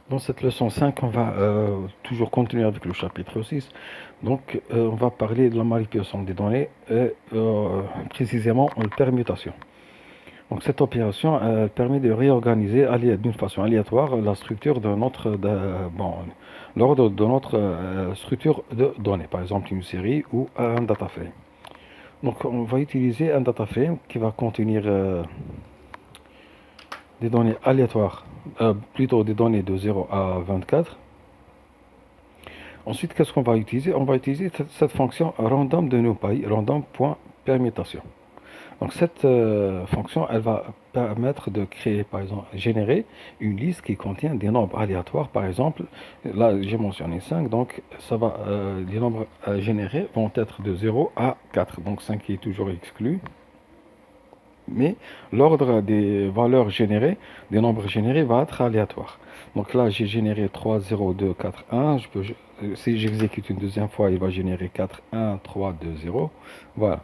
Dans cette leçon 5, on va toujours continuer avec le chapitre 6. Donc, on va parler de la manipulation des données et précisément en permutation. Donc, cette opération permet de réorganiser d'une façon aléatoire la structure de l'ordre de notre structure de données, par exemple une série ou un data frame. Donc, on va utiliser un data frame qui va contenir des données aléatoires, plutôt des données de 0 à 24. Ensuite, qu'est-ce qu'on va utiliser? On va utiliser cette fonction random de NumPy, random.permutation. Donc cette fonction, elle va permettre de créer, par exemple, générer une liste qui contient des nombres aléatoires. Par exemple, là j'ai mentionné 5, donc ça va, les nombres générés vont être de 0 à 4. Donc 5 est toujours exclu. Mais l'ordre des valeurs générées, des nombres générés, va être aléatoire. Donc là, j'ai généré 3, 0, 2, 4, 1. Si j'exécute une deuxième fois, il va générer 4, 1, 3, 2, 0. Voilà.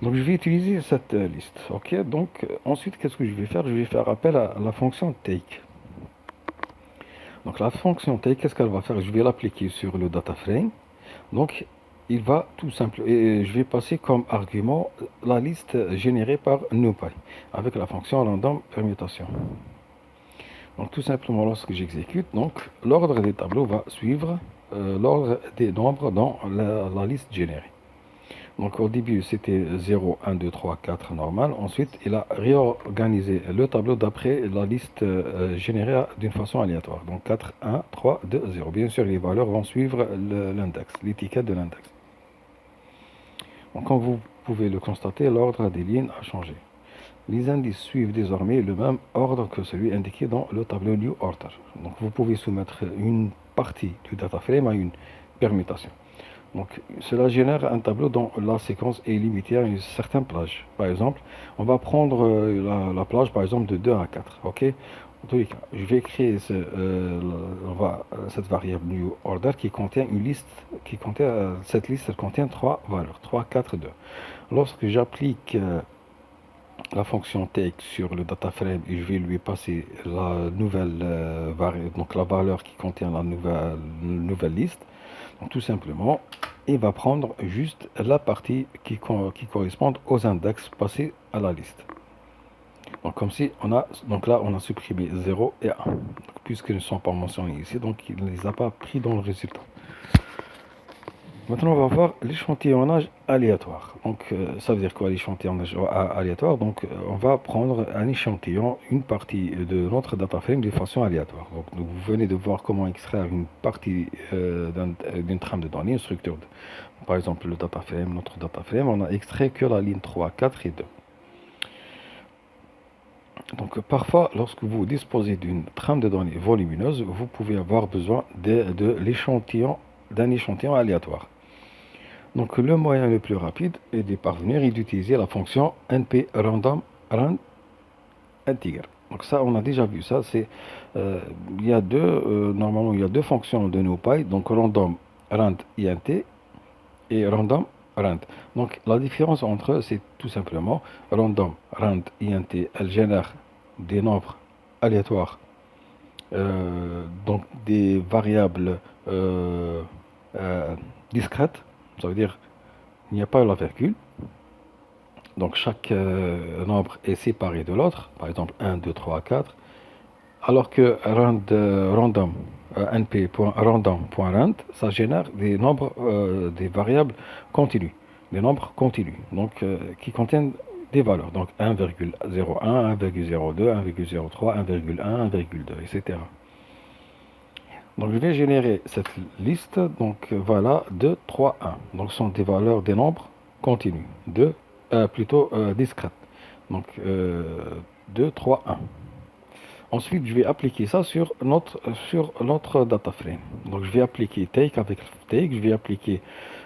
Donc je vais utiliser cette liste. Ok. Donc ensuite, qu'est-ce que je vais faire? Je vais faire appel à la fonction take. Donc la fonction take, qu'est-ce qu'elle va faire? Je vais l'appliquer sur le data frame. Donc il va tout simple, et je vais passer comme argument la liste générée par NumPy avec la fonction random permutation. Donc tout simplement, lorsque j'exécute, donc l'ordre des tableaux va suivre l'ordre des nombres dans la liste générée. Donc au début c'était 0, 1, 2, 3, 4 normal. Ensuite il a réorganisé le tableau d'après la liste générée d'une façon aléatoire. Donc 4, 1, 3, 2, 0. Bien sûr les valeurs vont suivre l'index, l'étiquette de l'index. Donc, comme vous pouvez le constater, l'ordre des lignes a changé. Les indices suivent désormais le même ordre que celui indiqué dans le tableau New Order. Donc vous pouvez soumettre une partie du data frame à une permutation. Donc cela génère un tableau dont la séquence est limitée à une certaine plage. Par exemple, on va prendre la plage par exemple de 2 à 4. Ok. En tous les cas, je vais créer cette variable new order qui contient une liste, cette liste elle contient 3 valeurs, 3, 4, 2. Lorsque j'applique la fonction take sur le data frame et je vais lui passer la nouvelle donc la valeur qui contient la nouvelle liste, donc tout simplement il va prendre juste la partie qui correspond aux index passés à la liste. Donc comme si donc là on a supprimé 0 et 1 puisqu'ils ne sont pas mentionnés ici, donc il ne les a pas pris dans le résultat. Maintenant, on va voir l'échantillonnage aléatoire. Donc, ça veut dire quoi l'échantillonnage aléatoire? Donc, on va prendre un échantillon, une partie de notre data frame de façon aléatoire. Donc, vous venez de voir comment extraire une partie d'une trame de données, une structure. Par exemple, le data frame, notre data frame, on a extrait que la ligne 3, 4 et 2. Donc, parfois, lorsque vous disposez d'une trame de données volumineuse, vous pouvez avoir besoin d'un échantillon aléatoire. Donc le moyen le plus rapide est d'y parvenir et d'utiliser la fonction np-random rand integer. Donc ça, on a déjà vu ça. Il y a normalement il y a deux fonctions de NumPy, donc random rand int et random rand. Donc la différence entre eux, c'est tout simplement random rand int, elle génère des nombres aléatoires, donc des variables discrètes. Ça veut dire il n'y a pas la virgule. Donc chaque nombre est séparé de l'autre. Par exemple 1, 2, 3, 4. Alors que random, np.random.rand, ça génère des nombres, des variables continues. Des nombres continus. Donc qui contiennent des valeurs. Donc 1,01, 1,02, 1,03, 1,1, 1,2, etc. Donc je vais générer cette liste, donc voilà, 2, 3, 1. Donc ce sont des valeurs des nombres continus, plutôt discrètes. Donc 2, 3, 1. Ensuite, je vais appliquer ça sur notre data frame. Donc je vais appliquer take avec take, je vais appliquer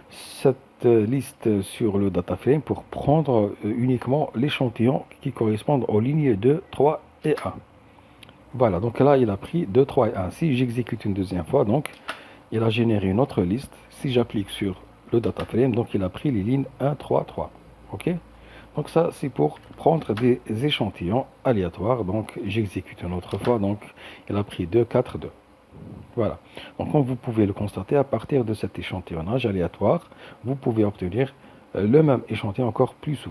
cette liste sur le data frame pour prendre uniquement l'échantillon qui correspond aux lignes 2, 3 et 1. Voilà, donc là, il a pris 2, 3 et 1. Si j'exécute une deuxième fois, donc, il a généré une autre liste. Si j'applique sur le data frame, donc, il a pris les lignes 1, 3, 3. OK? Donc, ça, c'est pour prendre des échantillons aléatoires. Donc, j'exécute une autre fois. Donc, il a pris 2, 4, 2. Voilà. Donc, comme vous pouvez le constater, à partir de cet échantillonnage aléatoire, vous pouvez obtenir le même échantillon encore plus souvent.